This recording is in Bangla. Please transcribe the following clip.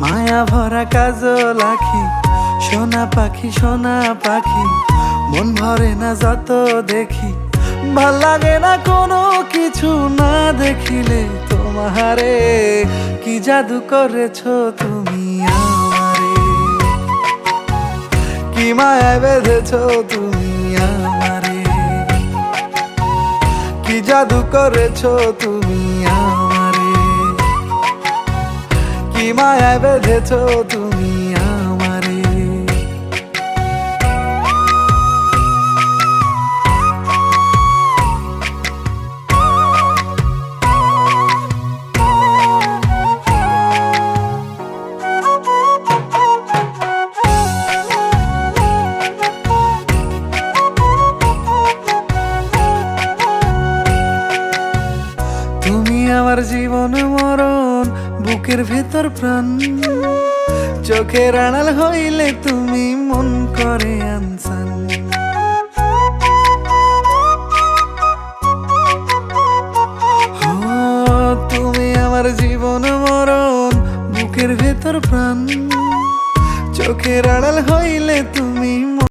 মায়া ভরা কাজল আঁখি, সোনা পাখি মন ভরে না যত দেখি। ভাল লাগে না কোনো কিছু না দেখিলে তোমারে, কি জাদু করেছো তুমি আমারে, কি মায়ায় বেঁধেছো তুমি আমারে, কি জাদু করেছো তুমি আমারে, কি মায়ায় বেঁধেছো তুমি আমারে। তুমি আমার জীবন মরণ, বুকের ভেতর প্রাণ, চোখের আড়াল হইলে তুমি মন করে আনসান। তুমি আমার জীবন মরণ, বুকের ভেতর প্রাণ, চোখের আড়াল হইলে তুমি